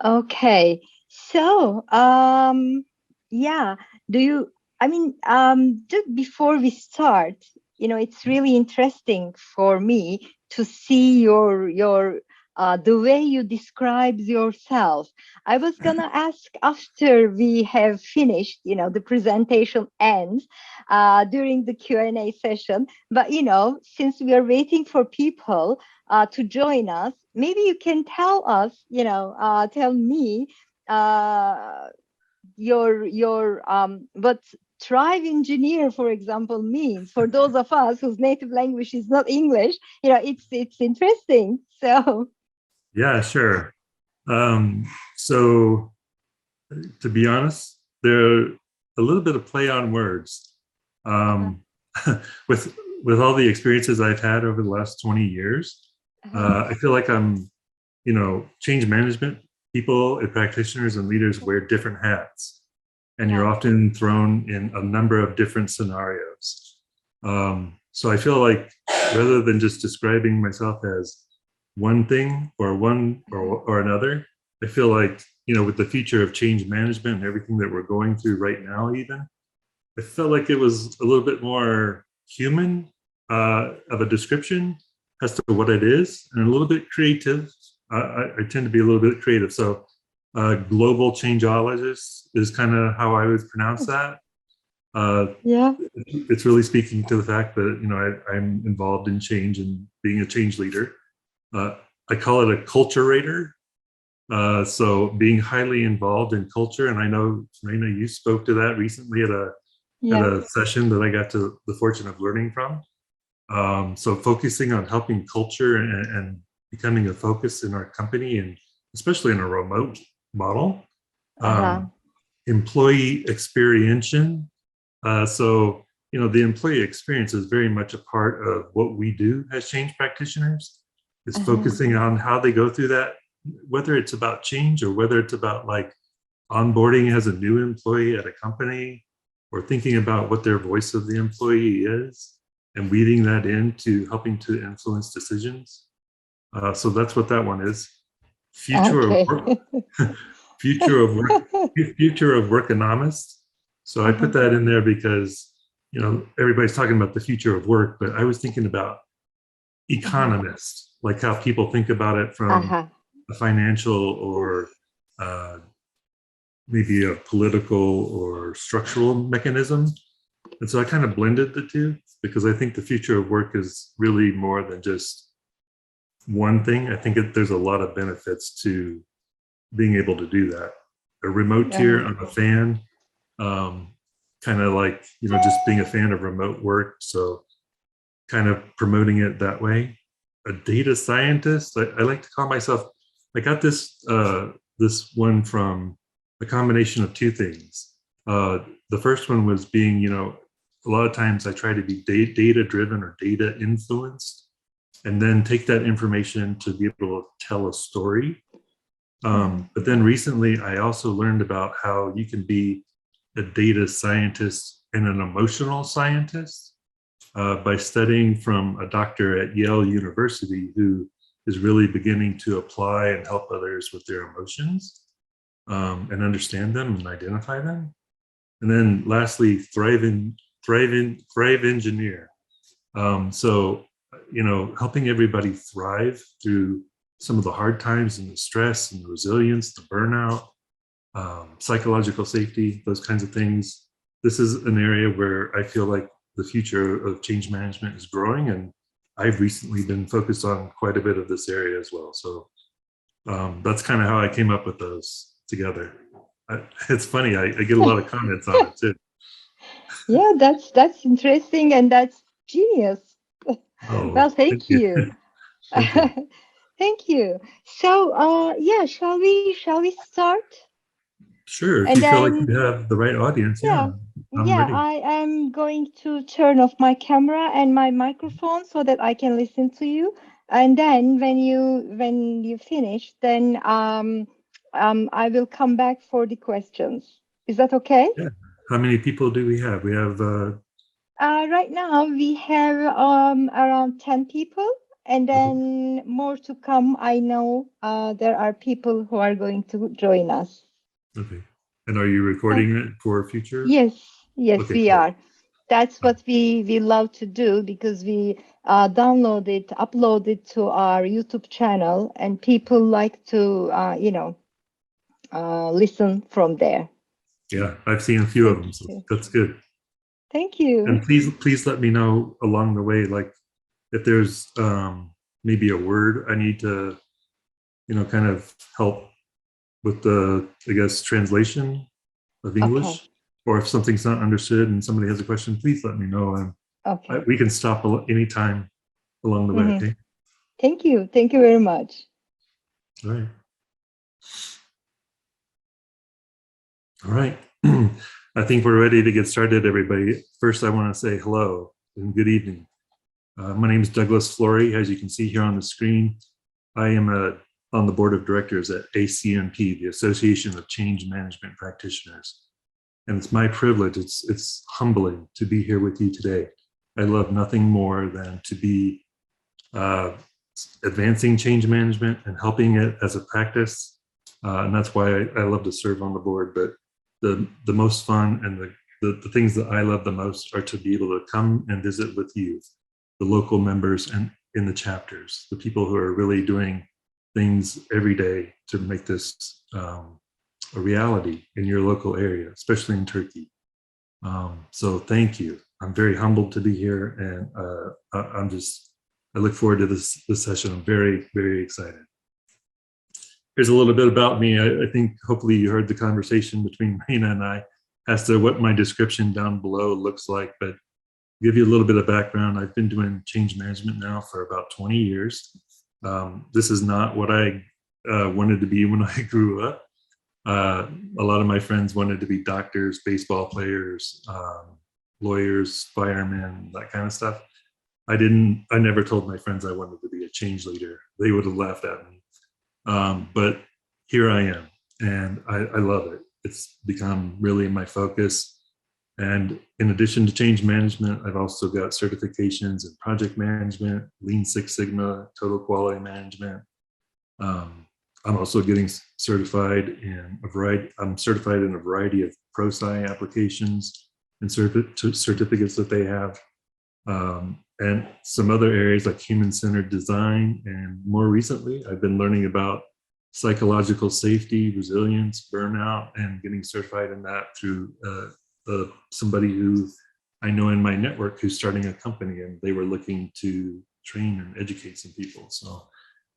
Okay. So, yeah, do you, just before we start, it's really interesting for me to see the way you describe yourself. I was gonna ask after we have finished, the presentation ends, during the Q&A session. But, since we are waiting for people, to join us. Maybe you can tell us, tell me uh, what Thrive Engineer, for example, means for those of us whose native language is not English. It's interesting. So, Yeah, sure. Um, so to be honest, they're a little bit of play on words. uh-huh, Um, with all the experiences I've had over the last 20 years, uh-huh, I feel like change management people and practitioners and leaders wear different hats, and you're yeah, often thrown in a number of different scenarios. So I feel like rather than just describing myself as one thing or uh-huh, or another, I feel like, with the future of change management and everything that we're going through right now, even, I felt like it was a little bit more human of a description as to what it is, and a little bit creative. I tend to be a little bit creative. So, global changeologist is kind of how I would pronounce that. Uh, yeah, it's really speaking to the fact that, I'm involved in change and being a change leader. Uh, I call it a culturator. So being highly involved in culture, and I know, Marina, you spoke to that recently at yeah, a session that I got to the fortune of learning from. So focusing on helping culture and becoming a focus in our company, and especially in a remote model. uh-huh, Um, Employee experiential. So, the employee experience is very much a part of what we do as change practitioners. Is uh-huh, focusing on how they go through that, whether it's about change or whether it's about like onboarding as a new employee at a company, or thinking about what their voice of the employee is and weaving that into helping to influence decisions. So that's what that one is. Future of okay. work, future of work, future of workonomist. So I Uh-huh, put that in there because, everybody's talking about the future of work, but I was thinking about uh-huh, economist, like how people think about it from uh-huh. a financial or uh, maybe a political or structural mechanism. And so I kind of blended the two because I think the future of work is really more than just one thing. I think there's a lot of benefits to being able to do that. A remote Uh-huh. tier, I'm a fan. Um, Kind of like, just being a fan of remote work. So kind of promoting it that way. A data scientist, I like to call myself. I got this one from a combination of two things. The first one was being, a lot of times I try to be data driven or data influenced, and then take that information to be able to tell a story. Uh-huh. But then recently, I also learned about how you can be a data scientist and an emotional scientist by studying from a doctor at Yale University who is really beginning to apply and help others with their emotions, and understand them and identify them. And then lastly, thrive engineer. So, helping everybody thrive through some of the hard times and the stress and the resilience, the burnout, psychological safety, those kinds of things. This is an area where I feel like the future of change management is growing, and I've recently been focused on quite a bit of this area as well. So that's kind of how I came up with those together. It's funny, I get a lot of comments on it too. Yeah, that's interesting and that's genius. Oh, Well, thank thank you. you. Thank you. Thank you. So, yeah, shall we start? Sure, if And you feel like then, you have the right audience, yeah, yeah, I'm yeah, ready. I am going to turn off my camera and my microphone so that I can listen to you. And then when you finish, then I will come back for the questions. Is that okay? Yeah. How many people do we have? We have Right now we have around 10 people, And Okay. then more to come. I know there are people who are going to join us. Okay. And are you Uh, recording it for future? yes, yes, Okay, we cool. are. That's Um, what we love to do because we download it, upload it to our YouTube channel, and people like to, listen from there. yeah, I've seen a few of Thank them, so you. that's good. Thank you. And please let me know along the way, like if there's maybe a word I need to, kind of help with the, I guess, translation of Okay. English, or if something's not understood and somebody has a question, please let me know. And Okay. we can stop anytime along the way. Hmm. Okay. Thank you. Thank you very much. All right. All right. I think we're ready to get started, everybody. First, I want to say hello and good evening. My name is Douglas Flory. As you can see here on the screen, I am on the board of directors at ACMP, the Association of Change Management Practitioners. And it's my privilege, it's humbling to be here with you today. I love nothing more than to be uh, advancing change management and helping it as a practice. And that's why I love to serve on the board. But the most fun and the things that I love the most are to be able to come and visit with you, the local members and in the chapters, the people who are really doing things every day to make this a reality in your local area, especially in Turkey. So thank you. I'm very humbled to be here, and I look forward to this session. I'm very, very excited. Here's a little bit about me. I think hopefully you heard the conversation between Raina and I as to what my description down below looks like, but give you a little bit of background. I've been doing change management now for about 20 years. This is not what I wanted to be when I grew up. A lot of my friends wanted to be doctors, baseball players, lawyers, firemen, that kind of stuff. I never told my friends I wanted to be a change leader. They would have laughed at me. But here I am, and I love it. It's become really my focus. And in addition to change management, I've also got certifications in project management, Lean Six Sigma, total quality management. Um, I'm also getting certified in a variety. I'm certified in a variety of ProSci applications and certificates that they have, and some other areas like human-centered design. And more recently, I've been learning about psychological safety, resilience, burnout, and getting certified in that through somebody who I know in my network who's starting a company, and they were looking to train and educate some people. So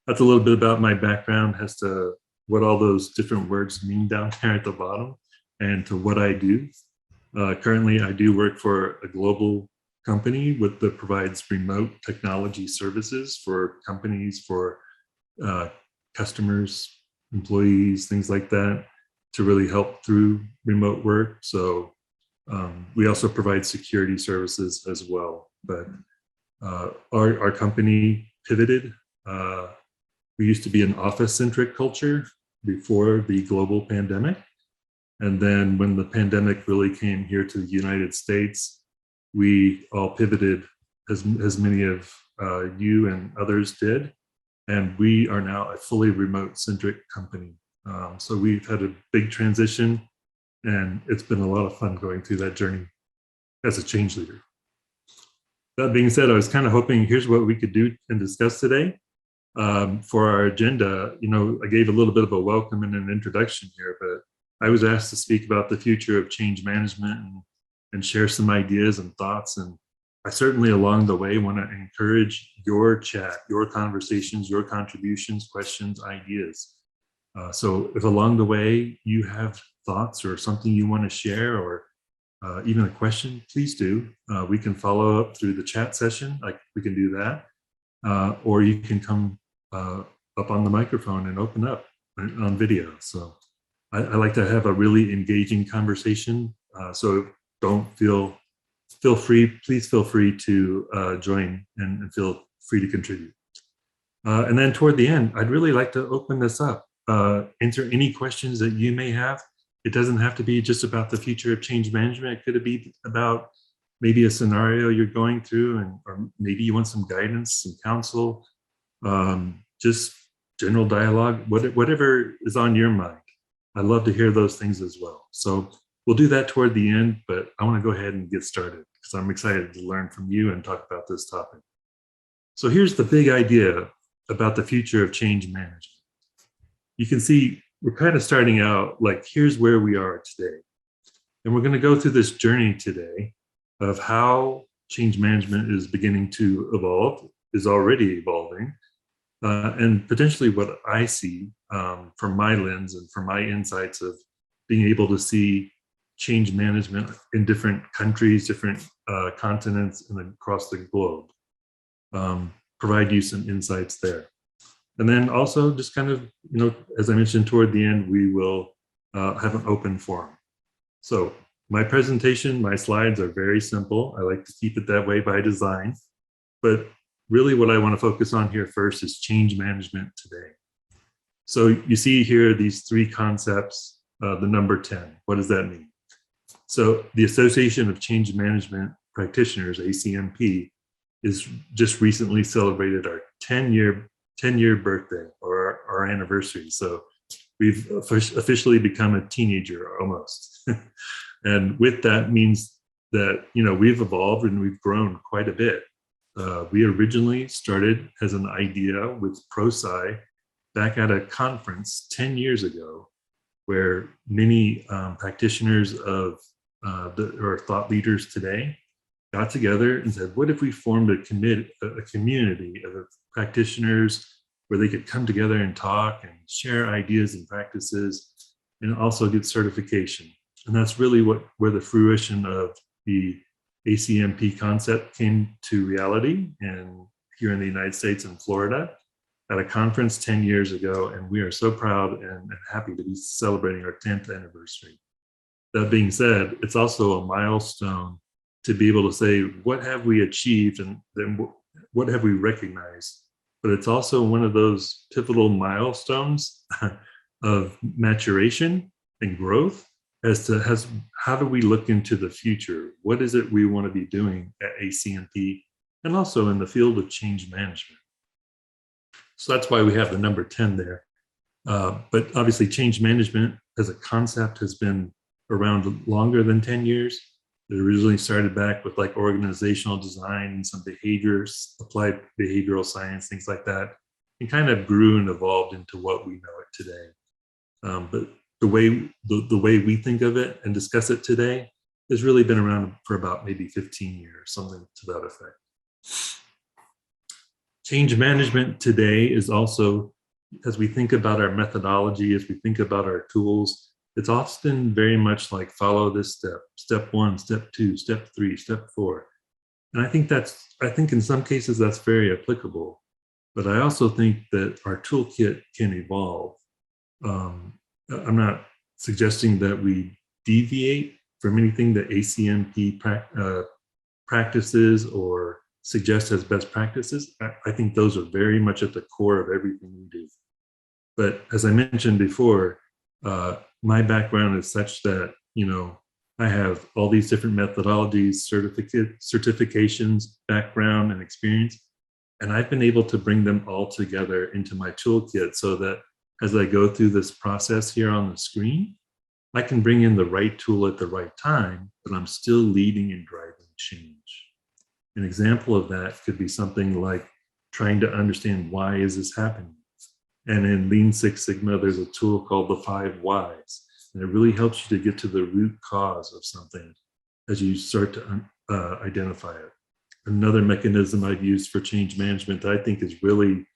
that's a little bit about my background as to what all those different words mean down there at the bottom and to what I do. Currently, I do work for a global company that provides remote technology services for companies, for uh, customers, employees, things like that, to really help through remote work. So we also provide security services as well. But our company pivoted. We used to be an office-centric culture before the global pandemic. And then when the pandemic really came here to the United States, we all pivoted, as many of you and others did. And we are now a fully remote-centric company. So we've had a big transition, and it's been a lot of fun going through that journey as a change leader. That being said, I was kind of hoping here's what we could do and discuss today. For our agenda, I gave a little bit of a welcome and an introduction here, but I was asked to speak about the future of change management and share some ideas and thoughts. And I certainly along the way want to encourage your chat, your conversations, your contributions, questions, ideas. So if along the way you have thoughts or something you want to share, or even a question, please do. We can follow up through the chat session. Like we can do that. Or you can come up on the microphone and open up on video. So I like to have a really engaging conversation. So don't please feel free to join and feel free to contribute. And then toward the end, I'd really like to open this up, answer any questions that you may have. It doesn't have to be just about the future of change management. It could be about maybe a scenario you're going through, or maybe you want some guidance, some counsel, just general dialogue, whatever is on your mind. I'd love to hear those things as well. So we'll do that toward the end, but I want to go ahead and get started because I'm excited to learn from you and talk about this topic. So here's the big idea about the future of change management. You can see we're kind of starting out like, here's where we are today. And we're going to go through this journey today of how change management is beginning to evolve, is already evolving, and potentially what I see from my lens and from my insights of being able to see change management in different countries, different continents, and across the globe. Provide you some insights there. And then also just kind of, as I mentioned toward the end, we will have an open forum. So my presentation, my slides are very simple. I like to keep it that way by design. But really what I want to focus on here first is change management today. So you see here these three concepts, the number 10. What does that mean? So the Association of Change Management Practitioners, ACMP, is just recently celebrated our 10-year birthday or our anniversary. So we've officially become a teenager almost. And with that means that, we've evolved and we've grown quite a bit. We originally started as an idea with ProSci back at a conference 10 years ago, where many practitioners of or thought leaders today got together and said, what if we formed a community of practitioners where they could come together and talk and share ideas and practices and also get certification. And that's really where the fruition of the ACMP concept came to reality, and here in the United States in Florida at a conference 10 years ago. And we are so proud and happy to be celebrating our 10th anniversary. That being said, it's also a milestone to be able to say, what have we achieved and then what have we recognized? But it's also one of those pivotal milestones of maturation and growth as to how do we look into the future? What is it we want to be doing at ACMP and also in the field of change management? So that's why we have the number 10 there. But obviously change management as a concept has been around longer than 10 years. It originally started back with like organizational design and some behaviors, applied behavioral science, things like that, and kind of grew and evolved into what we know it today. But the way we think of it and discuss it today has really been around for about maybe 15 years, something to that effect. Change management today is also, as we think about our methodology, as we think about our tools, it's often very much like follow this step 1, step 2, step 3, step 4. And I think in some cases that's very applicable, but I also think that our toolkit can evolve. I'm not suggesting that we deviate from anything that ACMP practices or suggests as best practices. I think those are very much at the core of everything we do. But as I mentioned before, my background is such that, I have all these different methodologies, certifications, background, and experience. And I've been able to bring them all together into my toolkit so that as I go through this process here on the screen, I can bring in the right tool at the right time, but I'm still leading and driving change. An example of that could be something like trying to understand, why is this happening? And in Lean Six Sigma, there's a tool called the 5 whys. And it really helps you to get to the root cause of something as you start to identify it. Another mechanism I've used for change management that I think is really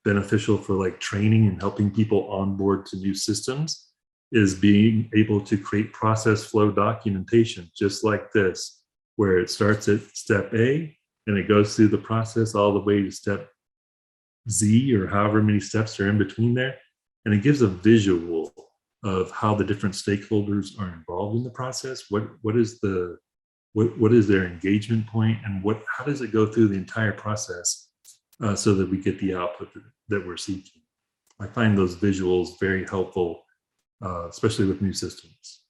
beneficial for like training and helping people onboard to new systems is being able to create process flow documentation, just like this, where it starts at step A and it goes through the process all the way to step Z or however many steps are in between there. And it gives a visual of how the different stakeholders are involved in the process. What is their engagement point, and how does it go through the entire process so that we get the output that we're seeking. I find those visuals very helpful, especially with new systems.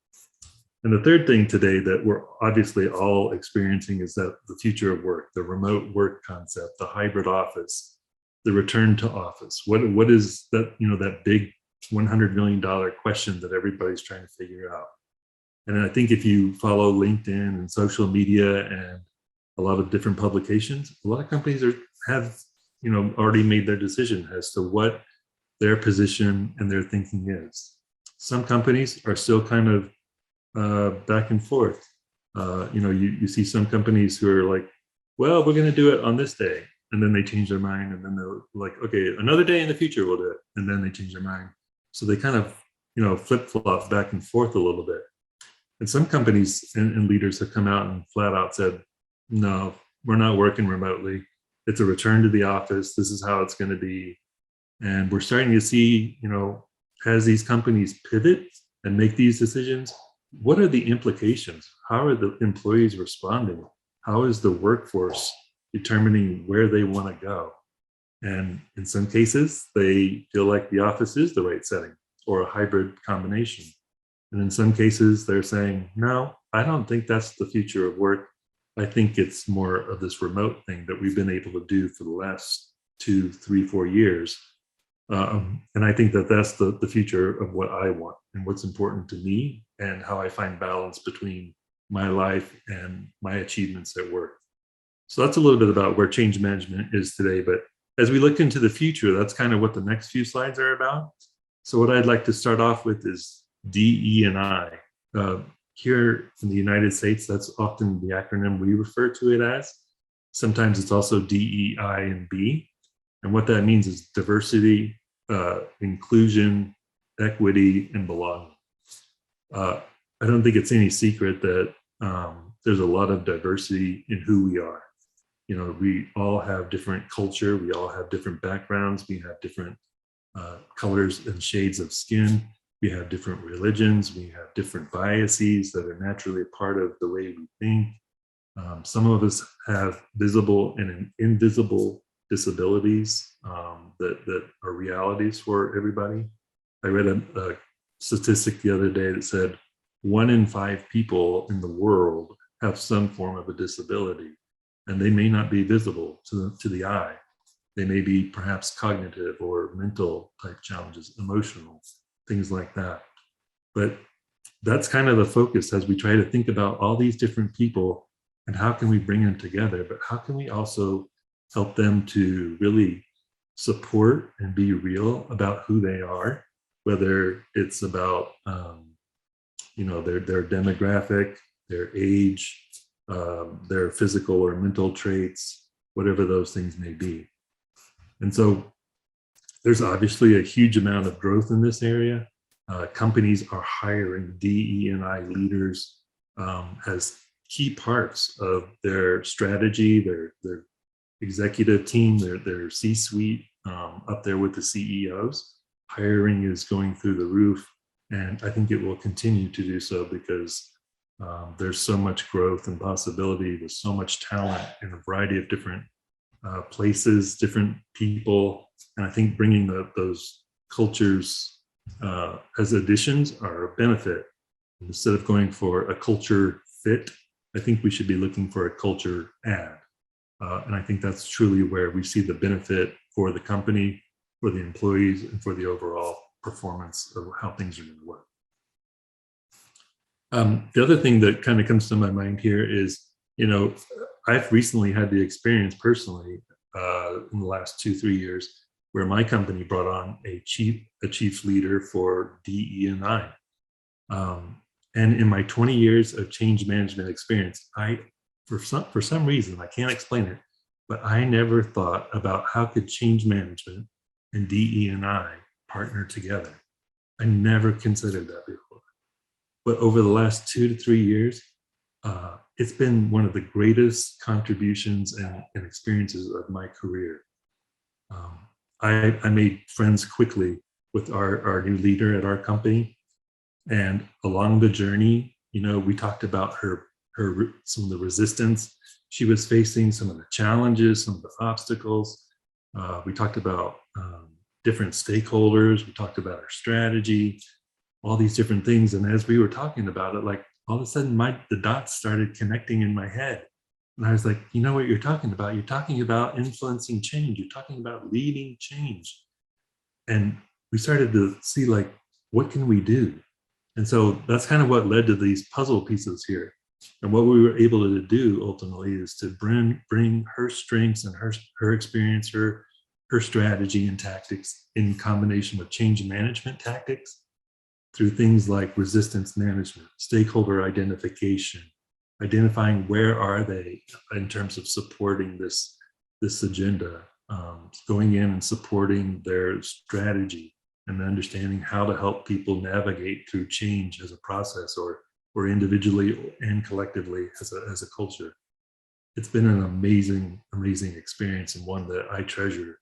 And the third thing today that we're obviously all experiencing is that the future of work, the remote work concept, the hybrid office. the return to office. What is that, that big $100 million question that everybody's trying to figure out? And I think if you follow LinkedIn and social media and a lot of different publications, a lot of companies have already made their decision as to what their position and their thinking is. Some companies are still kind of back and forth. You see some companies who are like, well, we're going to do it on this day. And then they change their mind. And then they're like, okay, another day in the future, we'll do it. And then they change their mind. So they kind of, flip-flop back and forth a little bit. And some companies and leaders have come out and flat out said, no, we're not working remotely. It's a return to the office. This is how it's going to be. And we're starting to see, as these companies pivot and make these decisions, what are the implications? How are the employees responding? How is the workforce determining where they want to go? And in some cases, they feel like the office is the right setting or a hybrid combination. And in some cases, they're saying, no, I don't think that's the future of work. I think it's more of this remote thing that we've been able to do for the last 2, 3, 4 years. And I think that that's the future of what I want and what's important to me and how I find balance between my life and my achievements at work. So that's a little bit about where change management is today. But as we look into the future, that's kind of what the next few slides are about. So what I'd like to start off with is DE&I. Here in the United States, that's often the acronym we refer to it as. Sometimes it's also DEI and B. And what that means is diversity, inclusion, equity, and belonging. I don't think it's any secret that there's a lot of diversity in who we are. We all have different culture. We all have different backgrounds. We have different colors and shades of skin. We have different religions. We have different biases that are naturally a part of the way we think. Some of us have visible and invisible disabilities that are realities for everybody. I read a statistic the other day that said 1 in 5 people in the world have some form of a disability, and they may not be visible to the eye. They may be perhaps cognitive or mental type challenges, emotional, things like that. But that's kind of the focus as we try to think about all these different people and how can we bring them together, but how can we also help them to really support and be real about who they are, whether it's about their demographic, their age, their physical or mental traits, whatever those things may be. And so there's obviously a huge amount of growth in this area. Companies are hiring DE&I leaders as key parts of their strategy, their executive team, their C-suite, up there with the CEOs. Hiring is going through the roof, and I think it will continue to do so because there's so much growth and possibility. There's so much talent in a variety of different places, different people, and I think bringing those cultures as additions are a benefit. Instead of going for a culture fit, I think we should be looking for a culture add. And I think that's truly where we see the benefit for the company, for the employees, and for the overall performance of how things are going to work. The other thing that kind of comes to my mind here is, I've recently had the experience personally in the last 2-3 years where my company brought on a chief leader for DE&I. And in my 20 years of change management experience, for some reason, I can't explain it, but I never thought about how could change management and DE&I partner together. I never considered that before. But over the last 2 to 3 years, it's been one of the greatest contributions and experiences of my career. I made friends quickly with our new leader at our company. And along the journey, we talked about her some of the resistance she was facing, some of the challenges, some of the obstacles. We talked about different stakeholders. We talked about our strategy, all these different things. And as we were talking about it, like all of a sudden the dots started connecting in my head. And I was like, you know what you're talking about? You're talking about influencing change. You're talking about leading change. And we started to see, like, what can we do? And so that's kind of what led to these puzzle pieces here. And what we were able to do ultimately is to bring her strengths and her experience, her strategy and tactics in combination with change management tactics through things like resistance management, stakeholder identification, identifying where are they in terms of supporting this agenda, going in and supporting their strategy, and understanding how to help people navigate through change as a process, or individually and collectively as a culture. It's been an amazing experience, and one that I treasure.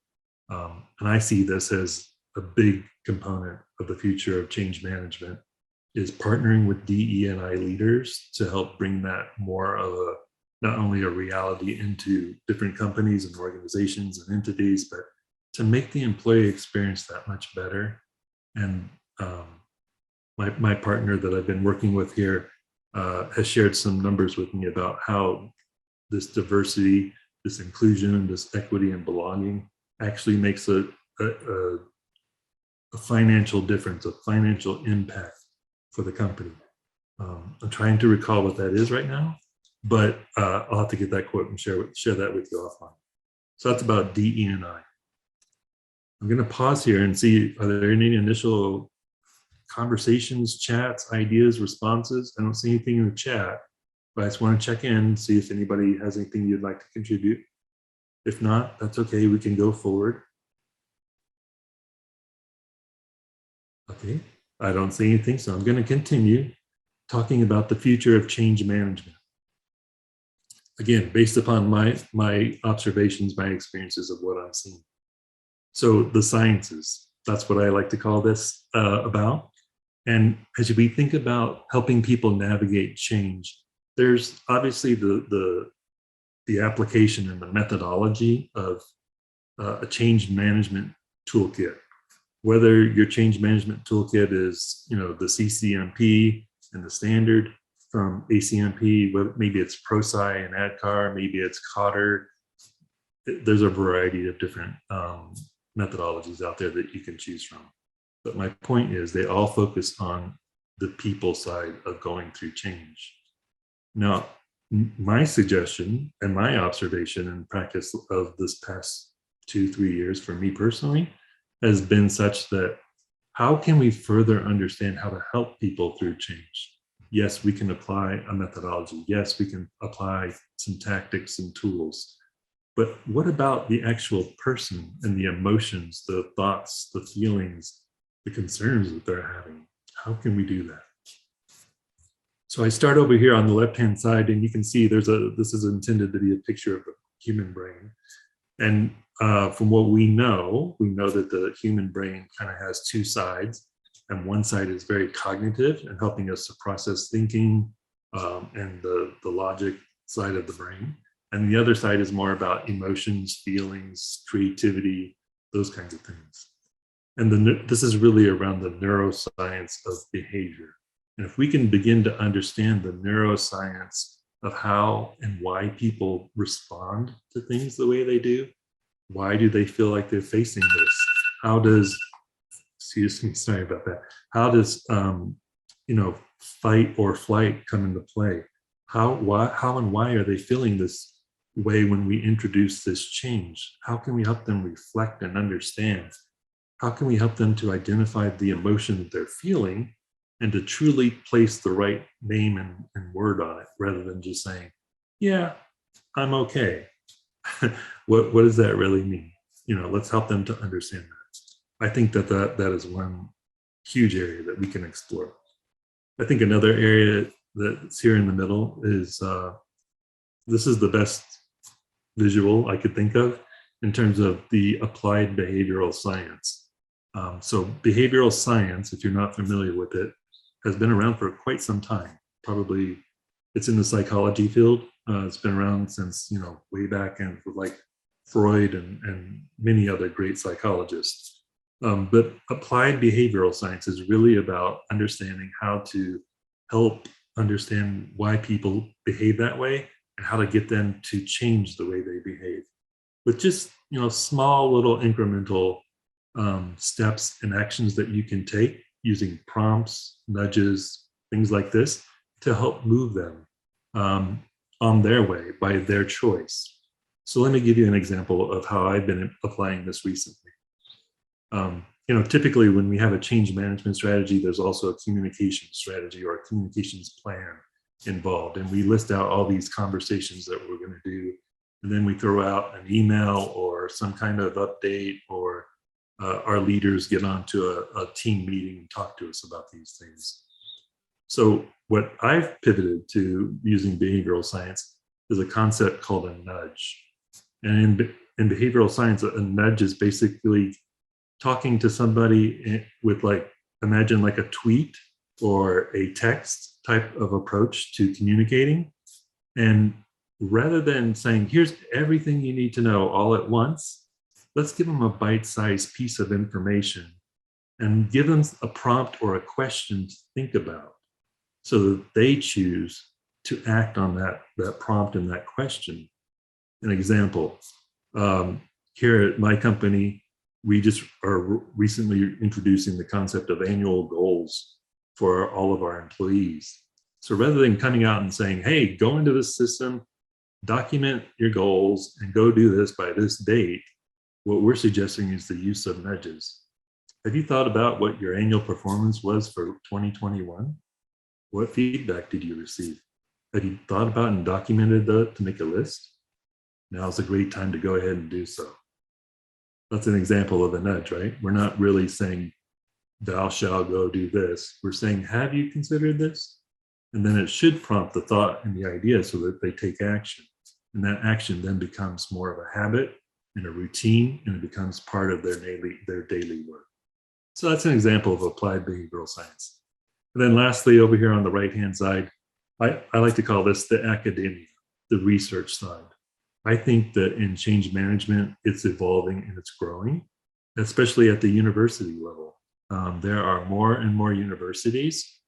And I see this as a big component of the future of change management, is partnering with DE&I leaders to help bring that more of a, not only a reality into different companies and organizations and entities, but to make the employee experience that much better. And my partner that I've been working with here has shared some numbers with me about how this diversity, this inclusion, this equity and belonging actually makes a financial difference, a financial impact for the company. I'm trying to recall what that is right now, but I'll have to get that quote and share that with you offline. So that's about DE&I. I'm going to pause here and see, are there any initial conversations, chats, ideas, responses? I don't see anything in the chat, but I just want to check in, see if anybody has anything you'd like to contribute. If not, that's okay. We can go forward. Okay, I don't see anything, so I'm going to continue talking about the future of change management. Again, based upon my observations, my experiences of what I'm seeing. So the sciences, that's what I like to call this about. And as we think about helping people navigate change, there's obviously the application and the methodology of a change management toolkit. Whether your change management toolkit is, the CCMP and the standard from ACMP, maybe it's ProSci and ADKAR, maybe it's Cotter. There's a variety of different methodologies out there that you can choose from. But my point is, they all focus on the people side of going through change. Now, my suggestion and my observation and practice of this past 2-3 years for me personally has been such that, how can we further understand how to help people through change? Yes, we can apply a methodology. Yes, we can apply some tactics and tools. But what about the actual person and the emotions, the thoughts, the feelings, the concerns that they're having? How can we do that? So I start over here on the left-hand side, and you can see this is intended to be a picture of the human brain. And from what we know that the human brain kind of has two sides, and one side is very cognitive and helping us to process thinking and the logic side of the brain. And the other side is more about emotions, feelings, creativity, those kinds of things. And this is really around the neuroscience of behavior. And if we can begin to understand the neuroscience of how and why people respond to things the way they do, why do they feel like they're facing this? How does, excuse me, sorry about that. How does, fight or flight come into play? How and why are they feeling this way when we introduce this change? How can we help them reflect and understand? How can we help them to identify the emotion that they're feeling and to truly place the right name and word on it, rather than just saying, yeah, I'm okay. What does that really mean? Let's help them to understand that. I think that is one huge area that we can explore. I think another area that's here in the middle is, this is the best visual I could think of in terms of the applied behavioral science. So behavioral science, if you're not familiar with it, has been around for quite some time. Probably it's in the psychology field. It's been around since, way back, and with like Freud and many other great psychologists. But applied behavioral science is really about understanding how to help understand why people behave that way and how to get them to change the way they behave with just, small little incremental steps and actions that you can take using prompts, nudges, things like this to help move them on their way by their choice. So let me give you an example of how I've been applying this recently. Typically when we have a change management strategy, there's also a communication strategy or a communications plan involved. And we list out all these conversations that we're going to do. And then we throw out an email or some kind of update, or our leaders get onto a team meeting and talk to us about these things. So what I've pivoted to using behavioral science is a concept called a nudge. And in behavioral science, a nudge is basically talking to somebody with, imagine like a tweet or a text type of approach to communicating. And rather than saying, here's everything you need to know all at once, let's give them a bite-sized piece of information and give them a prompt or a question to think about so that they choose to act on that prompt and that question. An example, here at my company, we just are recently introducing the concept of annual goals for all of our employees. So rather than coming out and saying, hey, go into this system, document your goals, and go do this by this date, what we're suggesting is the use of nudges. Have you thought about what your annual performance was for 2021? What feedback did you receive? Have you thought about and documented that to make a list? Now's a great time to go ahead and do so. That's an example of a nudge, right? We're not really saying, thou shalt go do this. We're saying, have you considered this? And then it should prompt the thought and the idea so that they take action. And that action then becomes more of a habit and a routine, and it becomes part of their daily work. So that's an example of applied behavioral science. And then lastly, over here on the right-hand side, I like to call this the academia, the research side. I think that in change management, it's evolving and it's growing, especially at the university level. There are more and more universities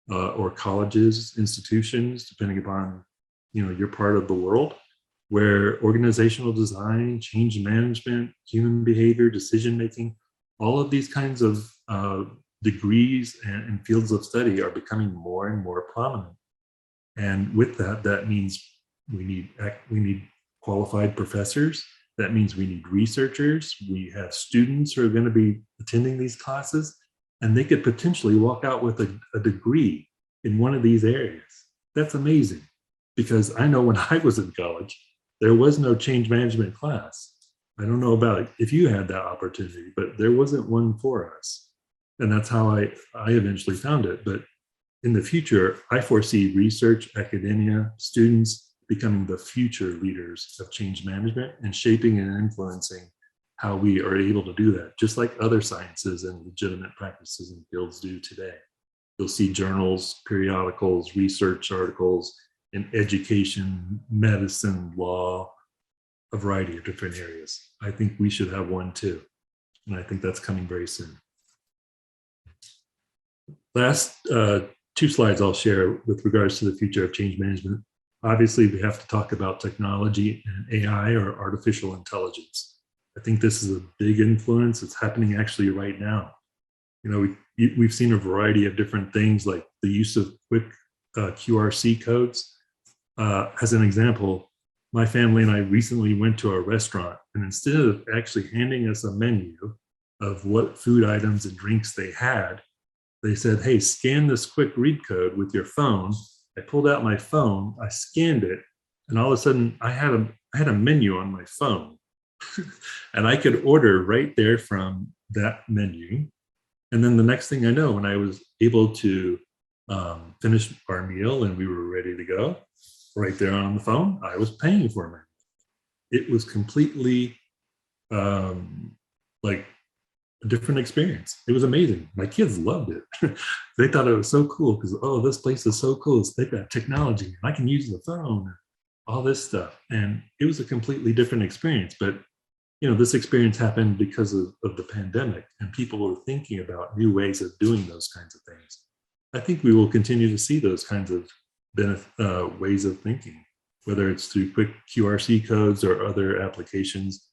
or colleges, institutions, depending upon your part of the world, where organizational design, change management, human behavior, decision making, all of these kinds of degrees and fields of study are becoming more and more prominent. And with that, that means we need qualified professors. That means we need researchers. We have students who are going to be attending these classes, and they could potentially walk out with a degree in one of these areas. That's amazing, because I know when I was in college, there was no change management class. I don't know about if you had that opportunity, but there wasn't one for us. And that's how I eventually found it. But in the future, I foresee research, academia, students becoming the future leaders of change management and shaping and influencing how we are able to do that, just like other sciences and legitimate practices and fields do today. You'll see journals, periodicals, research articles in education, medicine, law, a variety of different areas. I think we should have one too. And I think that's coming very soon. Last two slides I'll share with regards to the future of change management. Obviously, we have to talk about technology and AI, or artificial intelligence. I think this is a big influence. It's happening actually right now. We've seen a variety of different things, like the use of quick QRC codes. As an example, my family and I recently went to a restaurant, and instead of actually handing us a menu of what food items and drinks they had, they said, hey, scan this quick read code with your phone. I pulled out my phone, I scanned it, and all of a sudden I had a menu on my phone. And I could order right there from that menu. And then the next thing I know, when I was able to finish our meal and we were ready to go, right there on the phone, I was paying for it. It was completely like a different experience. It was amazing. My kids loved it. They thought it was so cool because, oh, this place is so cool. They've got technology and I can use the phone and all this stuff. And it was a completely different experience. But, this experience happened because of the pandemic, and people were thinking about new ways of doing those kinds of things. I think we will continue to see those kinds of ways of thinking. whether it's through quick QRC codes or other applications.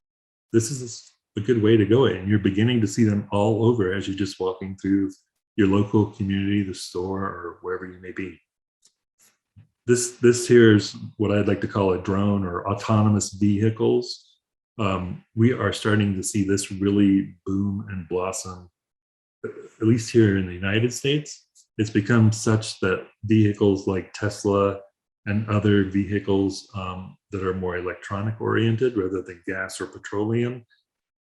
This is a good way to go, and you're beginning to see them all over as you're just walking through your local community, the store, or wherever you may be. This here is what I'd like to call a drone or autonomous vehicles. We are starting to see this really boom and blossom, at least here in the United States. It's become such that vehicles like Tesla and other vehicles that are more electronic oriented rather than gas or petroleum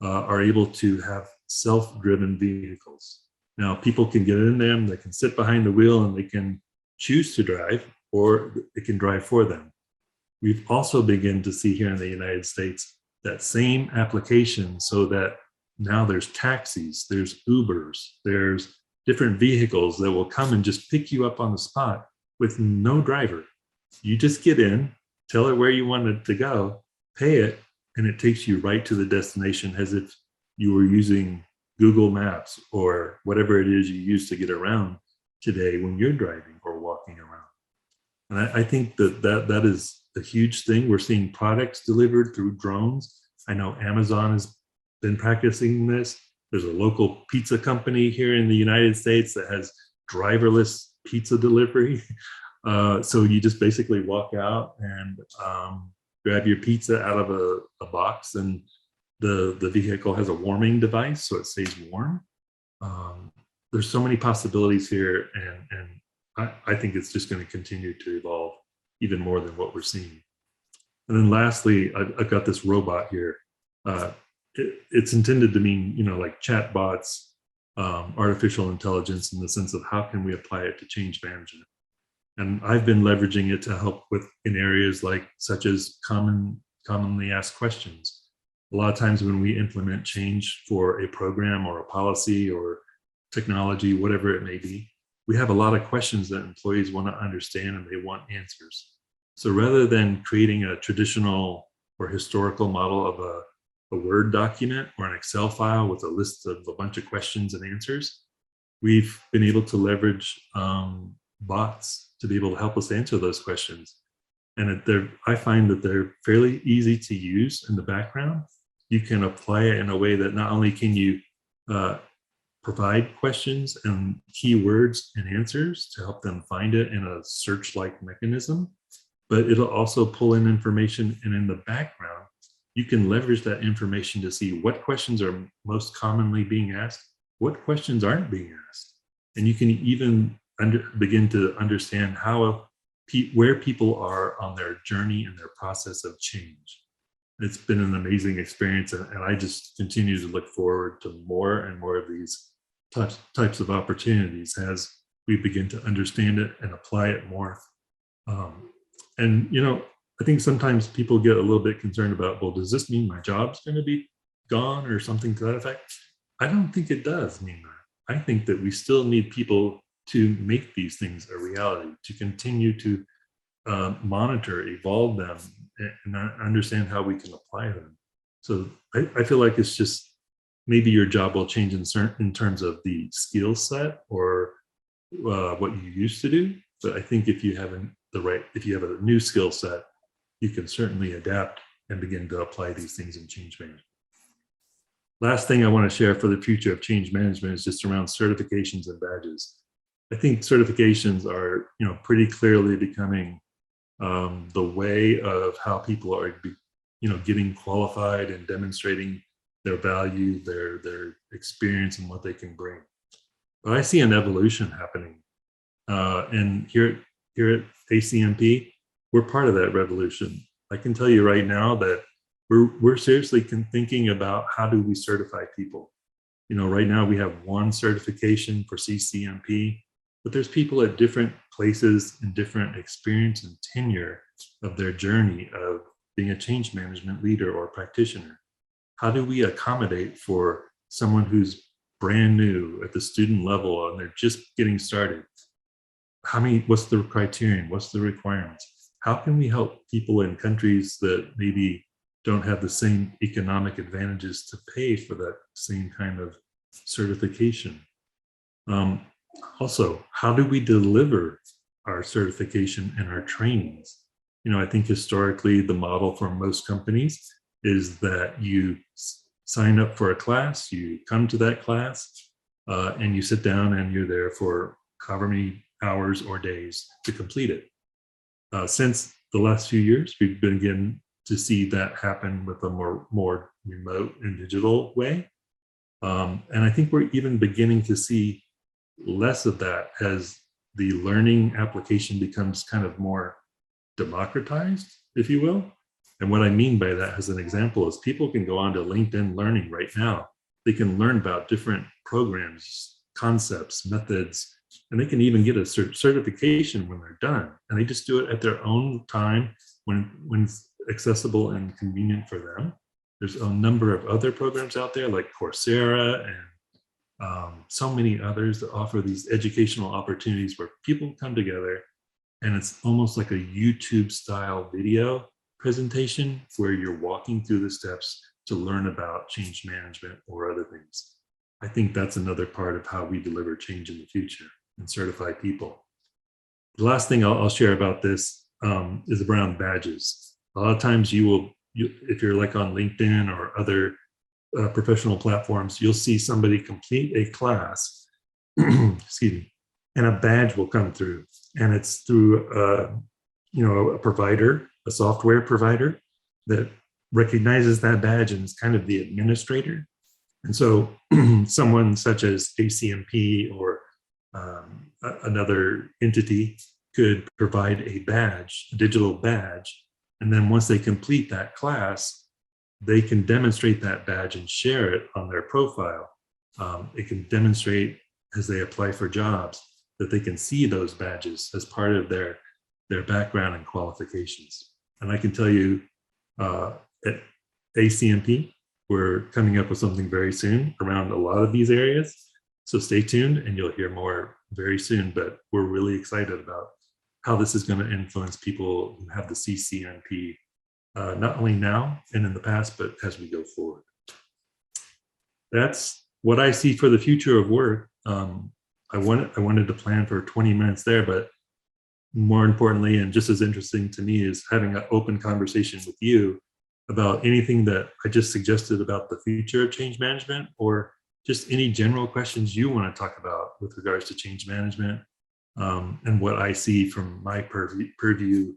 are able to have self-driven vehicles. Now, people can get in them, they can sit behind the wheel, and they can choose to drive, or it can drive for them. We've also begun to see here in the United States that same application, so that now there's taxis, there's Ubers, there's different vehicles that will come and just pick you up on the spot with no driver. You just get in, tell it where you want it to go, pay it, and it takes you right to the destination as if you were using Google Maps or whatever it is you use to get around today when you're driving or walking around. And I think that is a huge thing. We're seeing products delivered through drones. I know Amazon has been practicing this. There's a local pizza company here in the United States that has driverless pizza delivery. So you just basically walk out and grab your pizza out of a box, and the vehicle has a warming device, so it stays warm. There's so many possibilities here, and I think it's just going to continue to evolve even more than what we're seeing. And then lastly, I've got this robot here. It's intended to mean, like chat bots, artificial intelligence, in the sense of how can we apply it to change management. And I've been leveraging it to help in areas such as commonly asked questions. A lot of times when we implement change for a program or a policy or technology, whatever it may be, we have a lot of questions that employees want to understand and they want answers. So rather than creating a traditional or historical model of a Word document or an Excel file with a list of a bunch of questions and answers, we've been able to leverage bots to be able to help us answer those questions. And I find that they're fairly easy to use in the background. You can apply it in a way that not only can you provide questions and keywords and answers to help them find it in a search-like mechanism, but it'll also pull in information, and in the background, you can leverage that information to see what questions are most commonly being asked, what questions aren't being asked. And you can even begin to understand where people are on their journey and their process of change. It's been an amazing experience, and I just continue to look forward to more and more of these types of opportunities as we begin to understand it and apply it more. And I think sometimes people get a little bit concerned about, well, does this mean my job's going to be gone or something to that effect? I don't think it does mean that. I think that we still need people to make these things a reality, to continue to monitor, evolve them, and understand how we can apply them. So I feel like it's just maybe your job will change in terms of the skill set or what you used to do. But I think if you have a new skill set, you can certainly adapt and begin to apply these things in change management. Last thing I want to share for the future of change management is just around certifications and badges. I think certifications are, pretty clearly becoming the way of how people are, getting qualified and demonstrating their value, their experience, and what they can bring. But I see an evolution happening, and here at ACMP, we're part of that revolution. I can tell you right now that we're seriously thinking about how do we certify people. Right now we have one certification for CCMP, but there's people at different places and different experience and tenure of their journey of being a change management leader or practitioner. How do we accommodate for someone who's brand new at the student level and they're just getting started? What's the criterion? What's the requirements? How can we help people in countries that maybe don't have the same economic advantages to pay for that same kind of certification? Also, how do we deliver our certification and our trainings? I think historically the model for most companies is that you sign up for a class, you come to that class, and you sit down and you're there for however many hours or days to complete it. Since the last few years, we've begun to see that happen with a more remote and digital way. And I think we're even beginning to see less of that as the learning application becomes kind of more democratized, if you will. And what I mean by that as an example is people can go onto LinkedIn Learning right now. They can learn about different programs, concepts, methods, and they can even get a certification when they're done. And they just do it at their own time when it's accessible and convenient for them. There's a number of other programs out there like Coursera and so many others that offer these educational opportunities where people come together, and it's almost like a YouTube style video presentation where you're walking through the steps to learn about change management or other things. I think that's another part of how we deliver change in the future and certify people. The last thing I'll share about this is around badges. A lot of times if you're like on LinkedIn or other professional platforms, you'll see somebody complete a class, excuse me, and a badge will come through, and it's through a provider, a software provider that recognizes that badge and is kind of the administrator. And so someone such as ACMP or another entity could provide a badge, a digital badge, and then once they complete that class, they can demonstrate that badge and share it on their profile. It can demonstrate as they apply for jobs that they can see those badges as part of their background and qualifications. And I can tell you at ACMP, we're coming up with something very soon around a lot of these areas. So stay tuned and you'll hear more very soon, but we're really excited about how this is going to influence people who have the CCNP, not only now and in the past, but as we go forward. That's what I see for the future of work. I wanted to plan for 20 minutes there, but more importantly, and just as interesting to me, is having an open conversation with you about anything that I just suggested about the future of change management, or just any general questions you want to talk about with regards to change management, and what I see from my purview,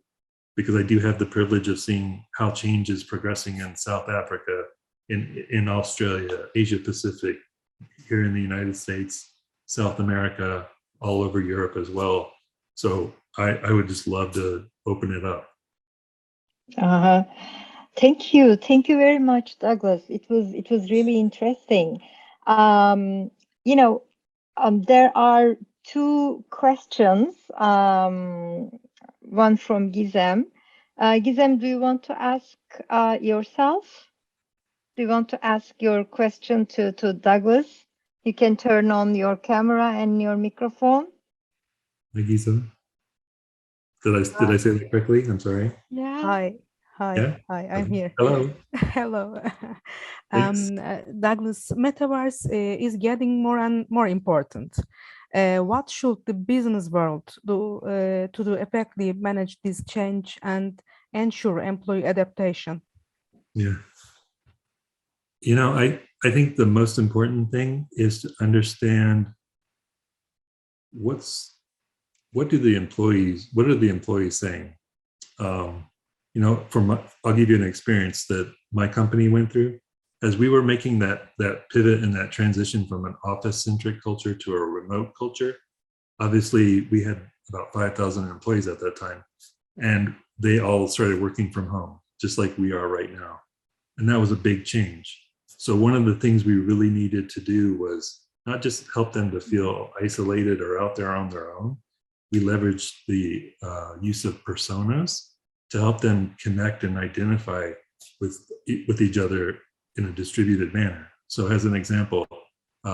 because I do have the privilege of seeing how change is progressing in South Africa, in Australia, Asia Pacific, here in the United States, South America, all over Europe as well. So I would just love to open it up. Thank you very much, Douglas. It was really interesting. There are two questions. One from Gizem. Gizem, do you want to ask yourself? Do you want to ask your question to Douglas? You can turn on your camera and your microphone. Hi, Gizem. Did I say that correctly? I'm sorry. Yeah. Hi, Yeah? I'm here. Hello. Hello. Douglas, metaverse is getting more and more important. What should the business world do to effectively manage this change and ensure employee adaptation? Yeah. I think the most important thing is to understand what are the employees saying? I'll give you an experience that my company went through. As we were making that pivot and that transition from an office-centric culture to a remote culture, obviously we had about 5,000 employees at that time, and they all started working from home, just like we are right now. And that was a big change. So one of the things we really needed to do was not just help them to feel isolated or out there on their own. We leveraged the use of personas to help them connect and identify with each other in a distributed manner. So as an example,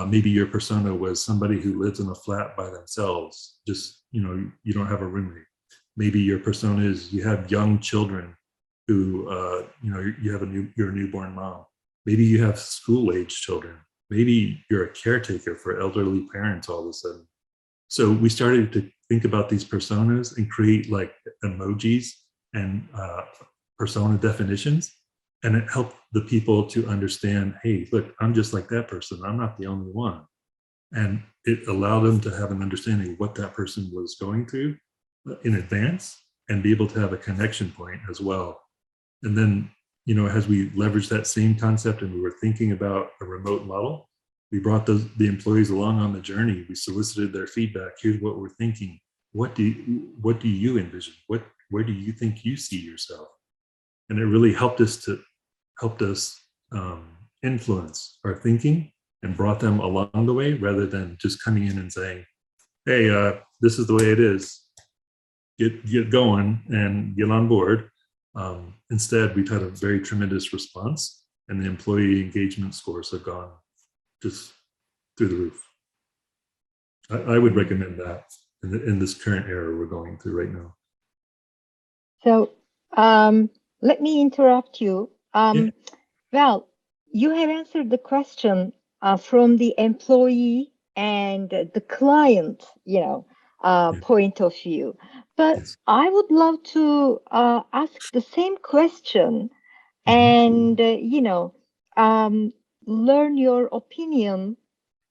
maybe your persona was somebody who lives in a flat by themselves, just, you don't have a roommate. Maybe your persona is you have young children who, you're a newborn mom. Maybe you have school-age children. Maybe you're a caretaker for elderly parents all of a sudden. So we started to think about these personas and create like emojis and persona definitions. And it helped the people to understand, hey, look, I'm just like that person. I'm not the only one. And it allowed them to have an understanding of what that person was going through in advance and be able to have a connection point as well. And then, as we leveraged that same concept and we were thinking about a remote model, we brought the employees along on the journey. We solicited their feedback. Here's what we're thinking. What do you envision? Where do you think you see yourself? And it really helped us influence our thinking and brought them along the way, rather than just coming in and saying, hey, this is the way it is. Get going and get on board. Instead, we've had a very tremendous response, and the employee engagement scores have gone just through the roof. I would recommend that in this current era we're going through right now. So let me interrupt you. Yeah. Well, you have answered the question from the employee and the client, point of view. But Yes. I would love to ask the same question and, learn your opinion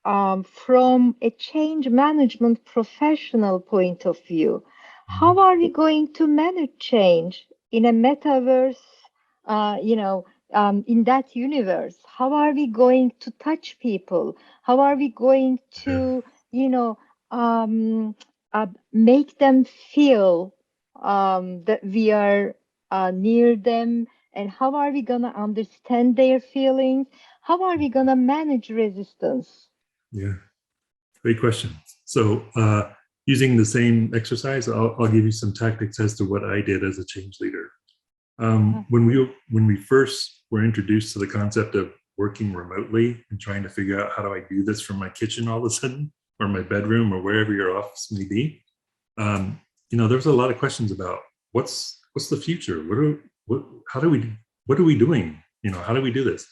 from a change management professional point of view. How are we going to manage change in a metaverse, in that universe? How are we going to touch people? How are we going to, make them feel that we are near them? And how are we going to understand their feelings? How are we going to manage resistance? Yeah, great question. So using the same exercise, I'll give you some tactics as to what I did as a change leader. When we first were introduced to the concept of working remotely and trying to figure out how do I do this from my kitchen all of a sudden, or my bedroom, or wherever your office may be, there was a lot of questions about what's the future? What are we doing? How do we do this?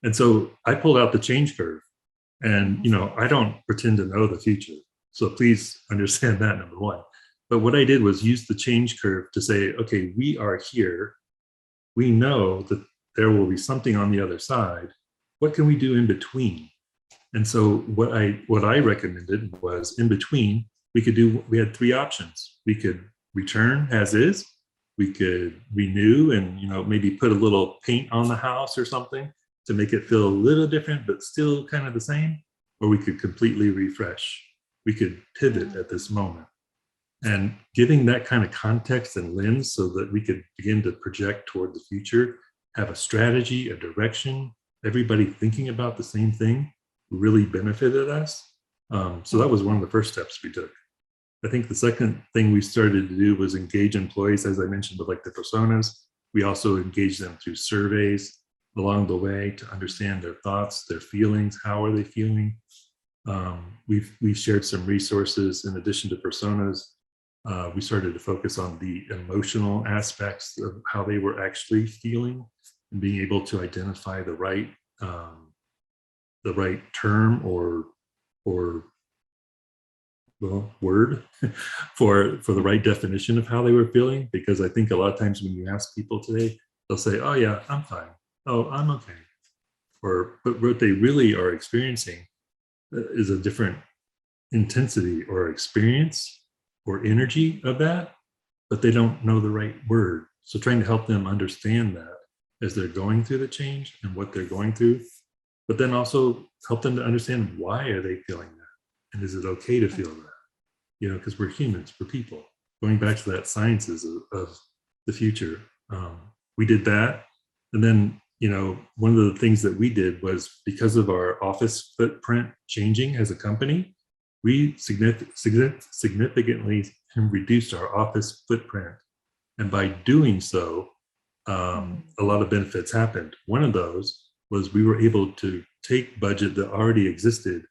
And so I pulled out the change curve. And, I don't pretend to know the future. So please understand that, number one. But what I did was use the change curve to say, okay, we are here. We know that there will be something on the other side. What can we do in between? And so what I recommended was, in between, we had three options. We could return as is. We could renew and, maybe put a little paint on the house or something to make it feel a little different, but still kind of the same. Or we could completely refresh. We could pivot at this moment. And giving that kind of context and lens so that we could begin to project toward the future, have a strategy, a direction, everybody thinking about the same thing, really benefited us. So that was one of the first steps we took. I think the second thing we started to do was engage employees, as I mentioned, with like the personas. We also engaged them through surveys along the way to understand their thoughts, their feelings, how are they feeling. We've shared some resources in addition to personas. We started to focus on the emotional aspects of how they were actually feeling and being able to identify the right term or word for the right definition of how they were feeling. Because I think a lot of times when you ask people today, they'll say, oh yeah, I'm fine. Oh, I'm okay. But what they really are experiencing is a different intensity or experience or energy of that, but they don't know the right word. So trying to help them understand that as they're going through the change and what they're going through, but then also help them to understand, why are they feeling that? And is it okay to feel that? Because we're humans, we're people. Going back to that sciences of the future. We did that. And then, one of the things that we did was, because of our office footprint changing as a company, we significantly reduced our office footprint. And by doing so, a lot of benefits happened. One of those was we were able to take budget that already existed,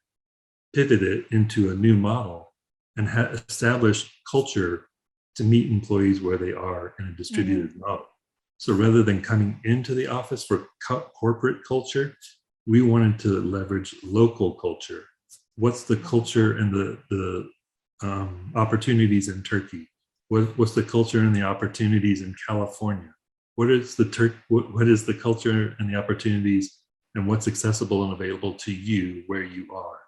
pivot it into a new model, and establish culture to meet employees where they are in a distributed model. So rather than coming into the office for corporate culture, we wanted to leverage local culture. What's the culture and the opportunities in Turkey? What's the culture and the opportunities in California? What is the culture and the opportunities and what's accessible and available to you where you are?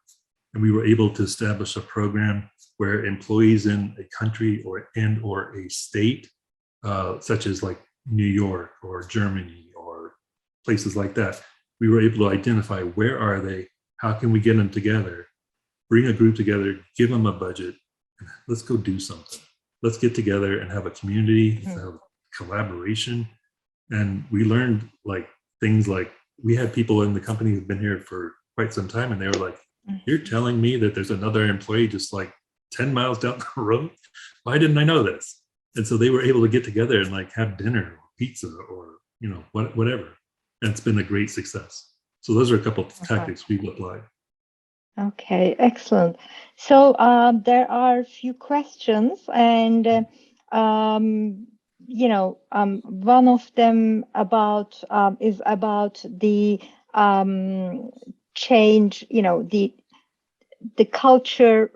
And we were able to establish a program where employees in a country or a state, such as like New York or Germany or places like that, we were able to identify where are they, how can we get them together, bring a group together, give them a budget, and let's go do something. Let's get together and have a community, have collaboration. And we learned like things like, we had people in the company who've been here for quite some time, and they were like, you're telling me that there's another employee just like 10 miles down the road? Why didn't I know this? And so they were able to get together and like have dinner or pizza or, you know, whatever. And it's been a great success. So those are a couple of tactics we've applied. Okay, excellent. So there are a few questions, and one of them is about the change, the cultural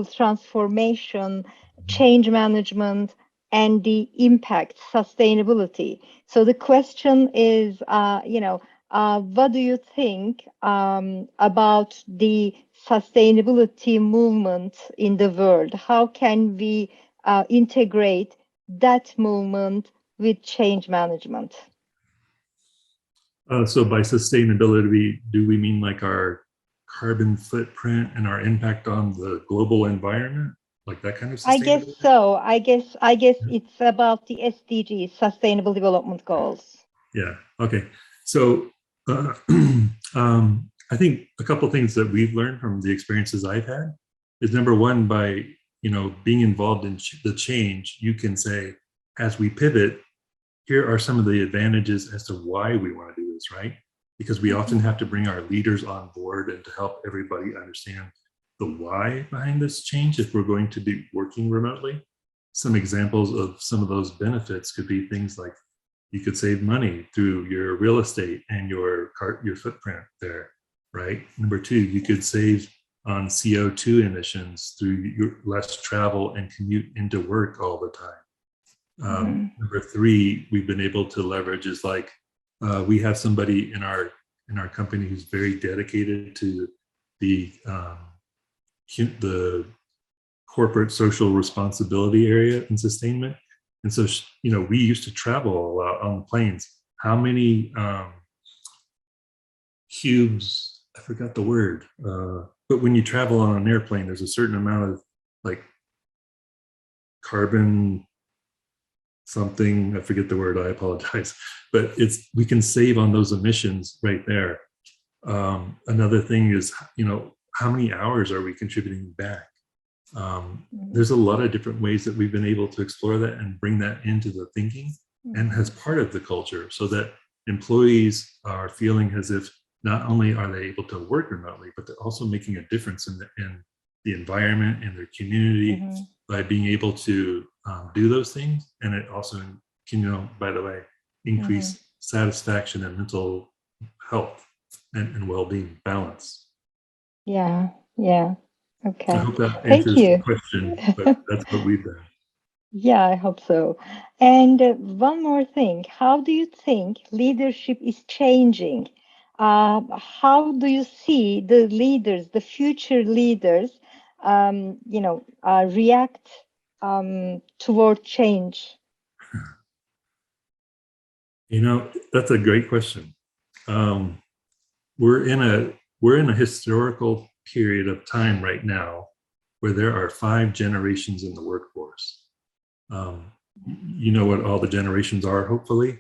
transformation, change management, and the impact, sustainability. So the question is, what do you think about the sustainability movement in the world? How can we integrate that movement with change management? So by sustainability, do we mean like our carbon footprint and our impact on the global environment? Like that kind of sustainability? I guess so. I guess it's about the SDGs, Sustainable Development Goals. Yeah. Okay. So I think a couple of things that we've learned from the experiences I've had is, number one, by being involved in the change, you can say, as we pivot, here are some of the advantages as to why we want to do this, right? Because we often have to bring our leaders on board and to help everybody understand the why behind this change if we're going to be working remotely. Some examples of some of those benefits could be things like, you could save money through your real estate and your footprint there, right? Number two, you could save on CO2 emissions through your less travel and commute into work all the time. Number three, we've been able to leverage is like, we have somebody in our company who's very dedicated to the corporate social responsibility area and sustainment. And so, we used to travel a lot on the planes. How many cubes, I forgot the word, but when you travel on an airplane, there's a certain amount of like carbon something, I forget the word, I apologize, but we can save on those emissions right there. Another thing is, how many hours are we contributing back? There's a lot of different ways that we've been able to explore that and bring that into the thinking and as part of the culture, so that employees are feeling as if not only are they able to work remotely, but they're also making a difference in the environment and their community by being able to do those things. And it also can, by the way, increase satisfaction and mental health and well-being, balance. Yeah. Okay. I hope that Thank answers you. the question, but that's what we've done. Yeah, I hope so. And one more thing, how do you think leadership is changing? How do you see the leaders, the future leaders, react toward change? That's a great question. We're in a historical period of time right now where there are 5 generations in the workforce. You know what all the generations are, hopefully,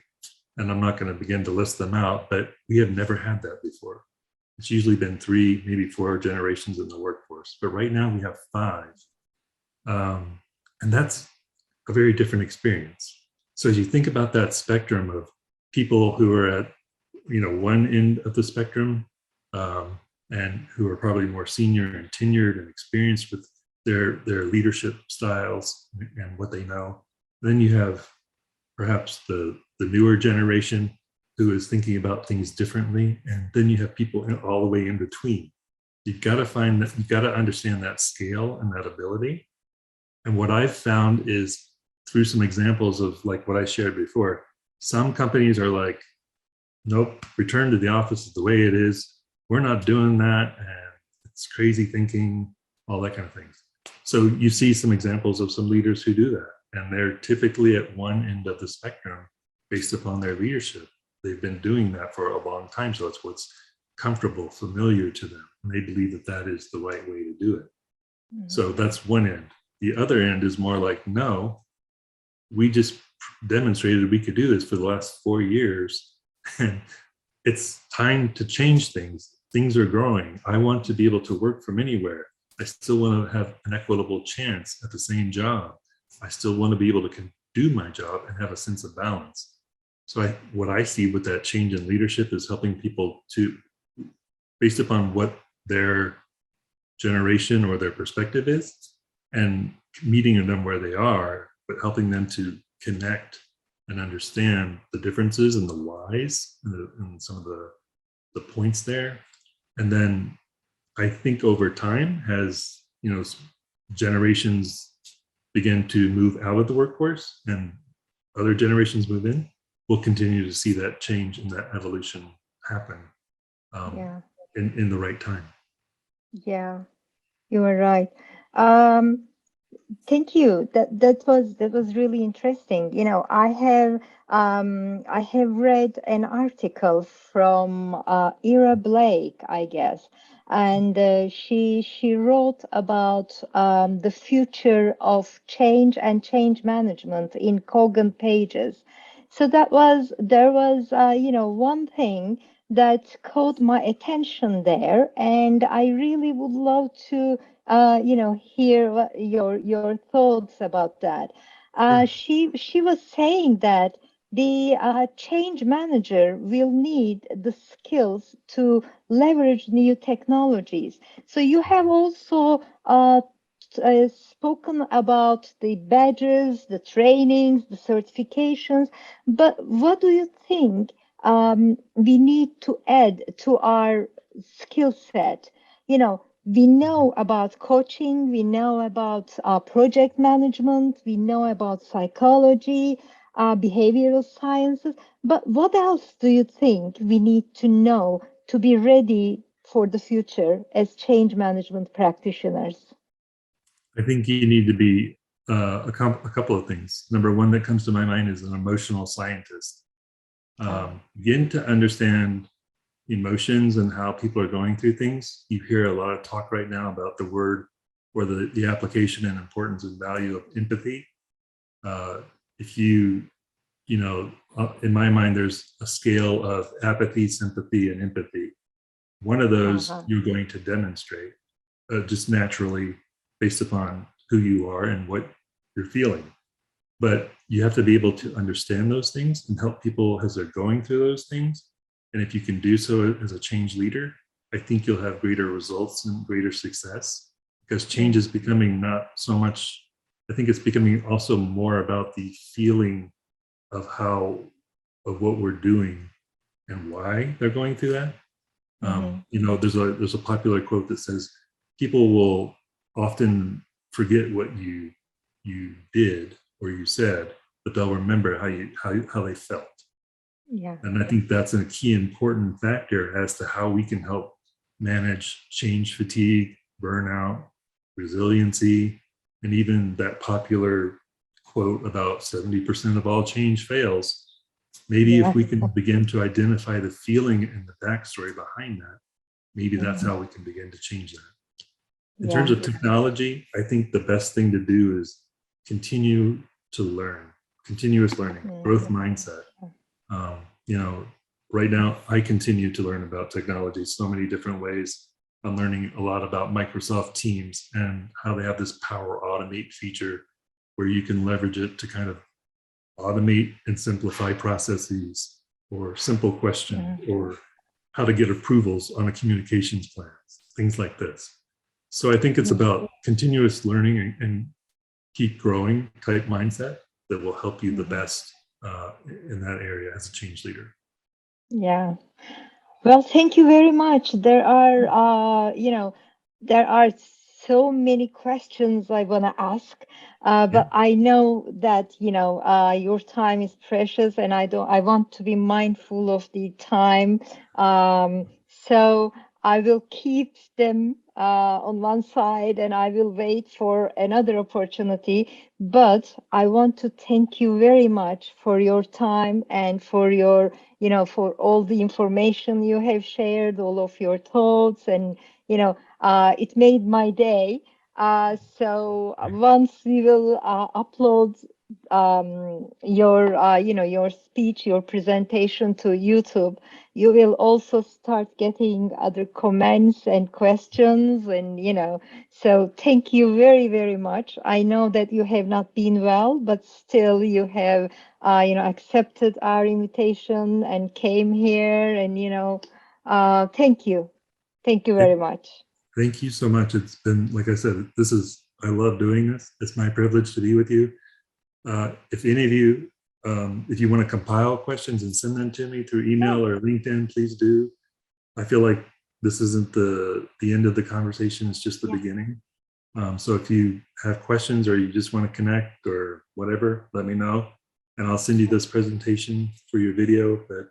and I'm not going to begin to list them out, but we have never had that before. It's usually been 3, maybe 4 generations in the workforce, but right now we have 5. And that's a very different experience. So as you think about that spectrum of people who are at one end of the spectrum, and who are probably more senior and tenured and experienced with their leadership styles and what they know. Then you have perhaps the newer generation who is thinking about things differently. And then you have people all the way in between. You've got to understand that scale and that ability. And what I've found is through some examples of like what I shared before, some companies are like, nope, return to the office the way it is. We're not doing that. And it's crazy thinking, all that kind of things. So you see some examples of some leaders who do that. And they're typically at one end of the spectrum based upon their leadership. They've been doing that for a long time. So it's what's comfortable, familiar to them. And they believe that that is the right way to do it. So that's one end. The other end is more like, no, we just demonstrated we could do this for the last 4 years. And it's time to change things. Things are growing. I want to be able to work from anywhere. I still want to have an equitable chance at the same job. I still want to be able to do my job and have a sense of balance. So what I see with that change in leadership is helping people to, based upon what their generation or their perspective is, and meeting them where they are, but helping them to connect and understand the differences and the whys and some of the points there. And then I think over time, as generations begin to move out of the workforce and other generations move in, we'll continue to see that change and that evolution happen in the right time. Yeah, you are right. Um, Thank you. That was really interesting. I have read an article from Ira Blake, I guess, and she wrote about the future of change and change management in Kogan Pages. So there was one thing that caught my attention there, and I really would love to hear your thoughts about that. She was saying that the change manager will need the skills to leverage new technologies. So you have also spoken about the badges, the trainings, the certifications, but what do you think we need to add to our skill set? We know about coaching, we know about project management, we know about psychology, behavioral sciences, but what else do you think we need to know to be ready for the future as change management practitioners? I think you need to be a couple of things. Number one that comes to my mind is an emotional scientist. Begin to understand emotions and how people are going through things. You hear a lot of talk right now about the word or the application and importance and value of empathy. If you in my mind, there's a scale of apathy, sympathy, and empathy. One of those you're going to demonstrate just naturally based upon who you are and what you're feeling. But you have to be able to understand those things and help people as they're going through those things. And if you can do so as a change leader, I think you'll have greater results and greater success, because change is becoming not so much, I think it's becoming also more about the feeling of what we're doing and why they're going through that. There's a popular quote that says, people will often forget what you did or you said, but they'll remember how they felt. Yeah. And I think that's a key important factor as to how we can help manage change fatigue, burnout, resiliency, and even that popular quote about 70% of all change fails. Maybe if we can begin to identify the feeling and the backstory behind that, maybe that's how we can begin to change that. In terms of technology, I think the best thing to do is continue to learn, continuous learning, growth mindset. Right now, I continue to learn about technology so many different ways. I'm learning a lot about Microsoft Teams and how they have this Power Automate feature where you can leverage it to kind of automate and simplify processes or simple questions or how to get approvals on a communications plan, things like this. So I think it's about continuous learning and keep growing type mindset that will help you the best in that area as a change leader. Yeah. Well, thank you very much. There are so many questions I want to ask, but I know that your time is precious, and I want to be mindful of the time. So I will keep them on one side, and I will wait for another opportunity. But I want to thank you very much for your time and for your, for all the information you have shared, all of your thoughts, and it made my day. So once we will upload your speech, your presentation to YouTube, you will also start getting other comments and questions, and so thank you very, very much. I know that you have not been well, but still you have accepted our invitation and came here, and thank you. Thank you very much. Thank you so much. It's been, like I said, I love doing this. It's my privilege to be with you. If any of you, if you want to compile questions and send them to me through email or LinkedIn, please do. I feel like this isn't the end of the conversation. It's just the beginning. So if you have questions or you just want to connect or whatever, let me know. And I'll send you this presentation for your video. But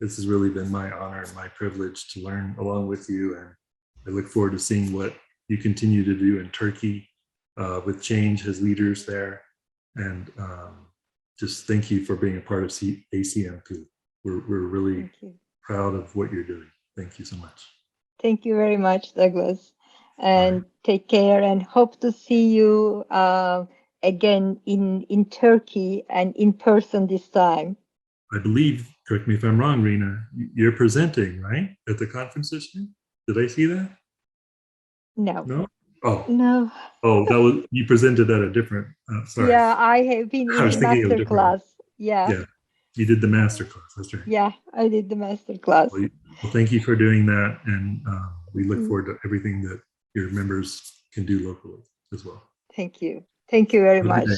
this has really been my honor and my privilege to learn along with you. And I look forward to seeing what you continue to do in Turkey with change as leaders there. And just thank you for being a part of ACMP. We're really proud of what you're doing. Thank you so much. Thank you very much, Douglas. And take care, and hope to see you again in Turkey and in person this time. I believe, correct me if I'm wrong, Rena, you're presenting, right? At the conference this year? Did I see that? No. No? Oh. No. Oh, you presented at a different, sorry. Yeah, I have been in the master class. Yeah, you did the master class, that's right. Yeah, I did the master class. Well, thank you for doing that. And we look forward to everything that your members can do locally as well. Thank you. Thank you very much.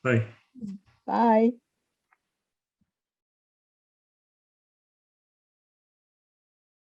Bye. Bye.